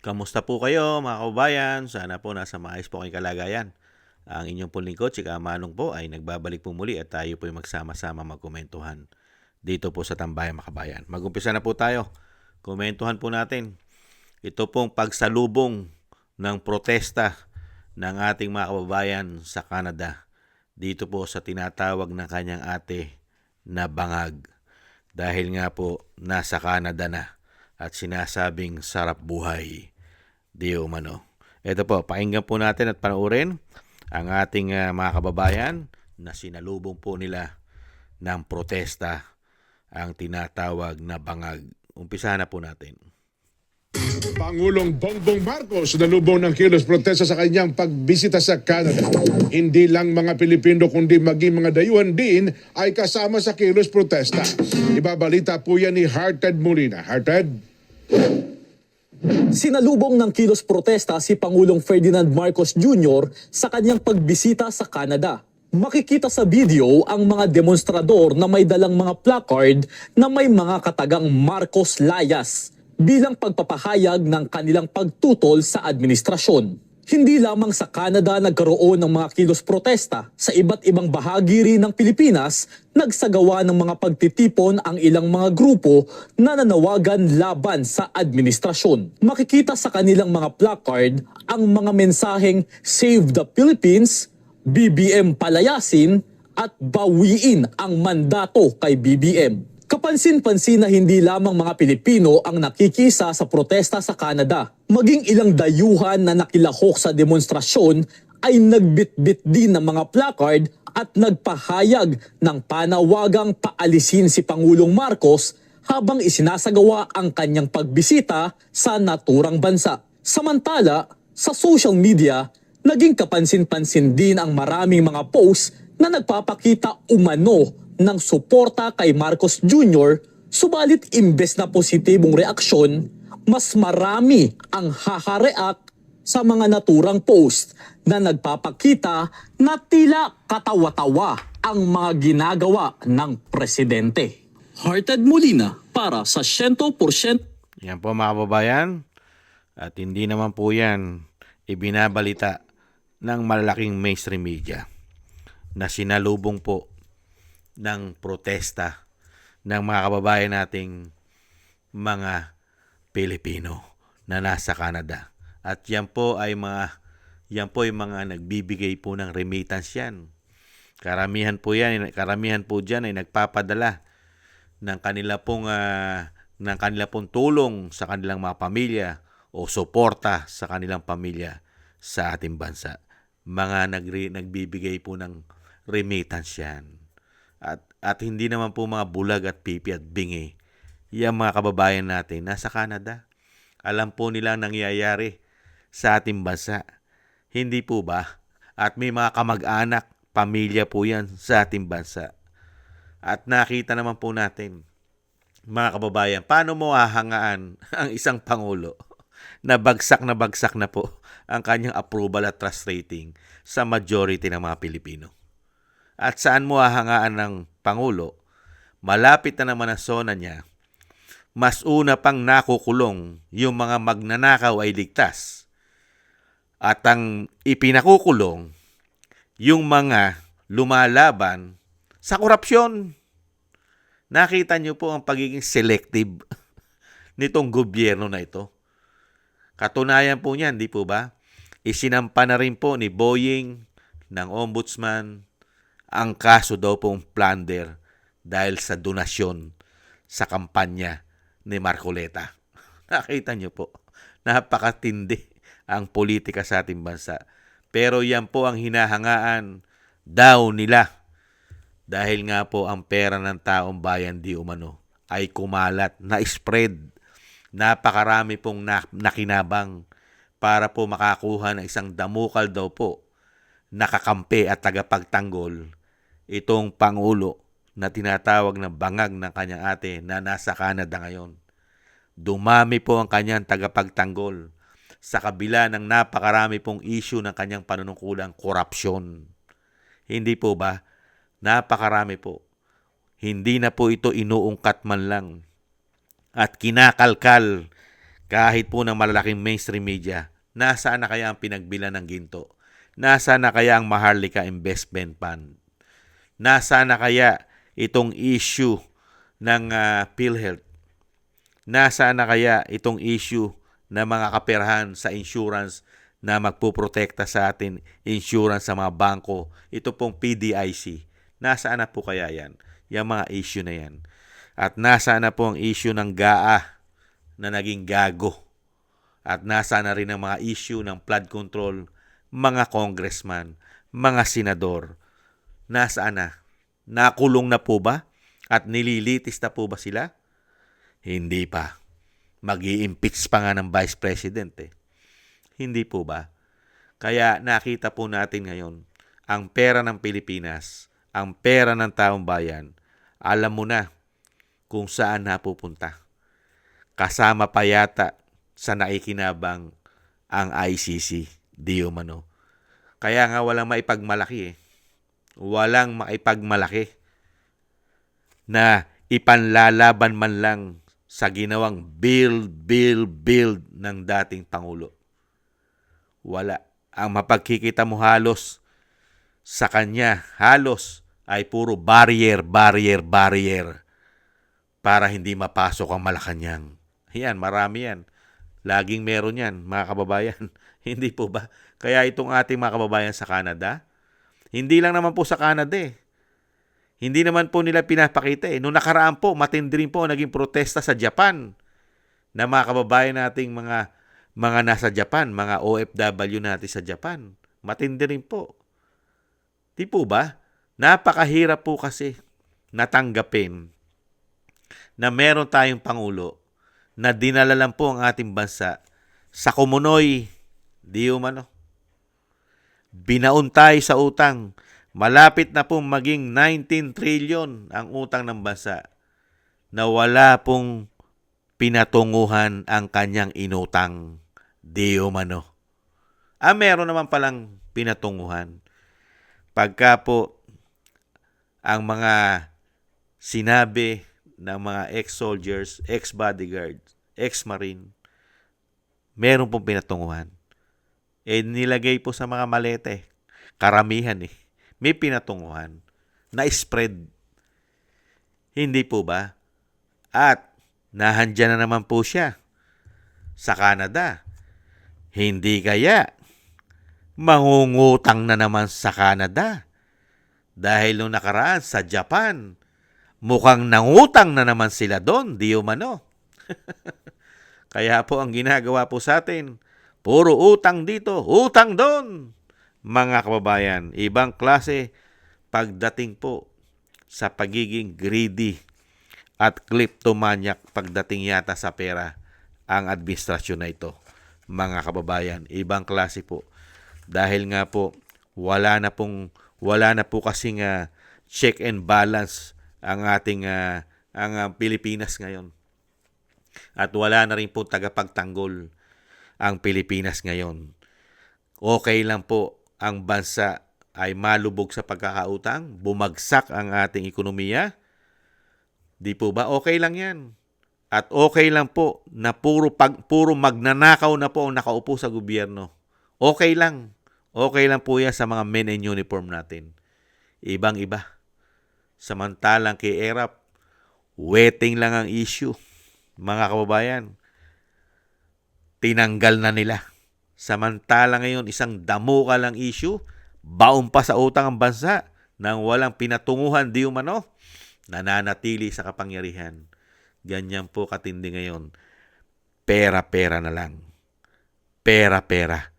Kamusta po kayo mga kababayan? Sana po nasa maayos po kayong kalagayan. Ang inyong pong lingkod, si Kamanong po ay nagbabalik po muli at tayo po ay magsama-sama magkomentuhan dito po sa Tambayang Makabayan. Mag-umpisa na po tayo. Komentuhan po natin. Ito pong pagsalubong ng protesta ng ating mga kababayan sa Canada dito po sa tinatawag ng kanyang ate na bangag. Dahil nga po nasa Canada na at sinasabing sarap buhay. Di umano. Ito po, pakinggan po natin at panoorin ang ating mga kababayan na sinalubong po nila ng protesta ang tinatawag na bangag. Umpisa na po natin. Pangulong Bongbong Marcos nalubong ng kilos protesta sa kanyang pagbisita sa Canada. Hindi lang mga Pilipino kundi maging mga dayuhan din ay kasama sa kilos protesta. Ibabalita po yan ni Harted Molina. Harted? Sinalubong ng kilos protesta si Pangulong Ferdinand Marcos Jr. sa kanyang pagbisita sa Canada. Makikita sa video ang mga demonstrador na may dalang mga placard na may mga katagang Marcos Layas bilang pagpapahayag ng kanilang pagtutol sa administrasyon. Hindi lamang sa Canada nagkaroon ng mga kilos protesta, sa iba't ibang bahagi rin ng Pilipinas, nagsagawa ng mga pagtitipon ang ilang mga grupo na nanawagan laban sa administrasyon. Makikita sa kanilang mga placard ang mga mensaheng Save the Philippines, BBM palayasin at bawiin ang mandato kay BBM. Kapansin-pansin na hindi lamang mga Pilipino ang nakikisa sa protesta sa Canada. Maging ilang dayuhan na nakilahok sa demonstrasyon ay nagbitbit din ng mga placard at nagpahayag ng panawagang paalisin si Pangulong Marcos habang isinasagawa ang kanyang pagbisita sa naturang bansa. Samantala, sa social media, naging kapansin-pansin din ang maraming mga posts na nagpapakita umano ng suporta kay Marcos Jr. Subalit imbes na positibong reaksyon, mas marami ang hahareak sa mga naturang post na nagpapakita na tila katawa-tawa ang mga ginagawa ng presidente. Harted Molina para sa 100%. Yan po mga kababayan. At hindi naman po yan ibinabalita ng malalaking mainstream media na sinalubong po ng protesta ng mga kababayan nating mga Pilipino na nasa Canada. At yan po ay mga nagbibigay po ng remittance yan. Karamihan po diyan ay nagpapadala ng kanila pong tulong sa kanilang mga pamilya o suporta sa kanilang pamilya sa ating bansa. Nagbibigay po ng remittance yan. At hindi naman po mga bulag at pipi at bingi. Yung mga kababayan natin nasa Canada. Alam po nila ang nangyayari sa ating bansa. Hindi po ba? At may mga kamag-anak, pamilya po yan sa ating bansa. At nakita naman po natin, mga kababayan, paano mo hahangaan ang isang pangulo na bagsak na po ang kanyang approval at trust rating sa majority ng mga Pilipino. At saan mo hahangaan ng Pangulo, malapit na naman ang zona niya, mas una pang nakukulong yung mga magnanakaw ay ligtas. At ang ipinakukulong, yung mga lumalaban sa korupsyon. Nakita niyo po ang pagiging selective nitong gobyerno na ito. Katunayan po niyan, di po ba? Isinampa na rin po ni Boying ng Ombudsman ang kaso daw pong plunder dahil sa donasyon sa kampanya ni Marcoleta. Nakita niyo po, napakatindi ang politika sa ating bansa. Pero yan po ang hinahangaan daw nila. Dahil nga po ang pera ng taong bayan di umano ay kumalat, na-spread. Napakarami pong nakinabang para po makakuha ng isang damukal daw po nakakampi at tagapagtanggol itong Pangulo na tinatawag na bangag ng kanyang ate na nasa Canada ngayon. Dumami po ang kanyang tagapagtanggol sa kabila ng napakarami pong issue ng kanyang panunungkulang korupsyon. Hindi po ba? Napakarami po. Hindi na po ito inuungkat man lang at kinakalkal kahit po ng malalaking mainstream media, nasaan na kaya ang pinagbilan ng ginto? Nasaan na kaya ang Maharlika Investment Fund? Nasaan na kaya itong issue ng PhilHealth? Nasaan na kaya itong issue na mga kaperahan sa insurance na magpuprotekta sa atin, insurance sa mga bangko, ito pong PDIC. Nasaan na po kaya yan? Yung mga issue na yan. At nasaan na po ang issue ng GAA na naging gago? At nasaan na rin ang mga issue ng flood control, mga congressman, mga senador? Nasaan na? Nakulong na po ba? At nililitis na po ba sila? Hindi pa. Mag-i-impeach pa nga ng Vice President eh. Hindi po ba? Kaya nakita po natin ngayon, ang pera ng Pilipinas, ang pera ng taong bayan, alam mo na kung saan napupunta. Kasama pa yata sa naikinabang ang ICC, di umano. Kaya nga walang maipagmalaki eh. Walang maipagmalaki na ipanlalaban man lang sa ginawang build ng dating Pangulo. Wala. Ang mapagkikita mo halos sa kanya, halos ay puro barrier para hindi mapasok ang Malacanang. Yan, marami yan. Laging meron yan, mga kababayan. Hindi po ba? Kaya itong ating mga kababayan sa Canada, hindi lang naman po sa Canada eh. Hindi naman po nila pinapakita eh. Noong nakaraan po, matindi rin po naging protesta sa Japan na mga kababayan nating mga nasa Japan, mga OFW natin sa Japan. Matindi rin po. Di po ba? Napakahirap po kasi natanggapin na meron tayong Pangulo na dinala lang po ang ating bansa sa kumunoy. Di umano. Binaon tayo sa utang. Malapit na pong maging 19 trillion ang utang ng bansa na wala pong pinatunguhan ang kanyang inutang. Di umano. Meron naman palang pinatunguhan. Pagka po ang mga sinabi ng mga ex-soldiers, ex-bodyguards, ex-marine, meron pong pinatunguhan. Nilagay po sa mga malete. Karamihan eh. May pinatunguhan. Na-spread. Hindi po ba? At nahandyan na naman po siya sa Canada. Hindi kaya mangungutang na naman sa Canada. Dahil nung nakaraan sa Japan, mukhang nangutang na naman sila doon. Di umano. Kaya po ang ginagawa po sa atin, puro utang dito, utang doon. Mga kababayan, ibang klase pagdating po sa pagiging greedy at kleptomaniac pagdating yata sa pera ang administrasyon na ito. Mga kababayan, ibang klase po. Dahil nga po, wala na po kasing check and balance ang ating ang Pilipinas ngayon. At wala na rin po tagapagtanggol ang Pilipinas ngayon. Okay lang po ang bansa ay malubog sa pagkakautang, bumagsak ang ating ekonomiya. Di po ba? Okay lang yan. At okay lang po na puro magnanakaw na po ang nakaupo sa gobyerno. Okay lang. Okay lang po yan sa mga men in uniform natin. Ibang-iba. Samantalang kay ERAP, wetting lang ang issue. Mga kababayan, tinanggal na nila. Samantala ngayon, isang damuka lang issue, baon pa sa utang ang bansa nang walang pinatunguhan di umano, nananatili sa kapangyarihan. Ganyan po katindi ngayon. Pera-pera na lang. Pera-pera,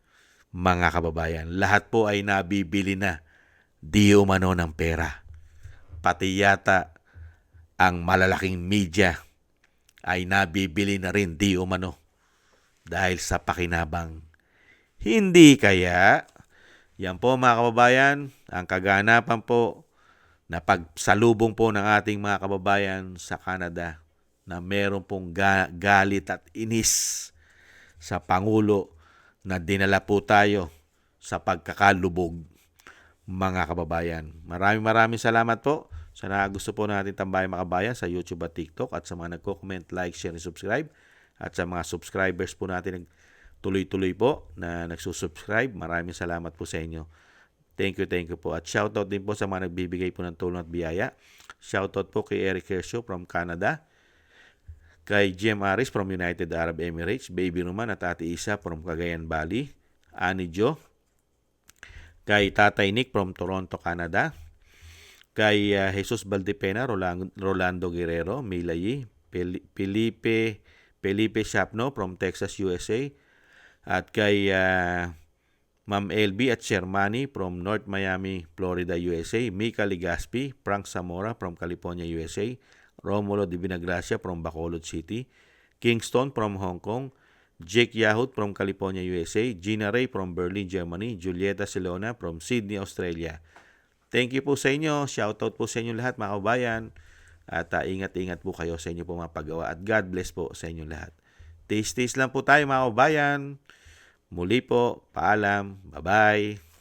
mga kababayan. Lahat po ay nabibili na di umano ng pera. Pati yata ang malalaking media ay nabibili na rin di umano dahil sa pakinabang. Hindi kaya, yan po mga kababayan, ang kaganapan po na pagsalubong po ng ating mga kababayan sa Canada na meron pong galit at inis sa Pangulo na dinala po tayo sa pagkakalubog, mga kababayan. Maraming salamat po sa gusto po natin tambayan mga kababayan sa YouTube at TikTok at sa mga nagko-comment, like, share, and subscribe. At sa mga subscribers po natin, tuloy-tuloy po na nagsusubscribe, maraming salamat po sa inyo. Thank you po. At shoutout din po sa mga nagbibigay po ng tulong at biyaya. Shoutout po kay Eric Hershow from Canada, kay Jem Aris from United Arab Emirates, Baby Roman at Ate Isa from Cagayan Valley, Ani Jo, kay Tatay Nick from Toronto, Canada, kay Jesus Valdepena, Rolando Guerrero, Milayi, Felipe Shapno from Texas, USA, at kay Ma'am LB at Shermani from North Miami, Florida, USA, Mika Ligaspi, Frank Zamora from California, USA, Romulo Di Vinagracia from Bacolod City, Kingston from Hong Kong, Jake Yahut from California, USA, Gina Ray from Berlin, Germany, Julieta Silona from Sydney, Australia. Thank you po sa inyo. Shoutout po sa inyo lahat, mga kabayan. At ingat-ingat po kayo sa inyo po mga paggawa. At God bless po sa inyo lahat. Taste lang po tayo, mga kabayan. Muli po, paalam. Bye-bye.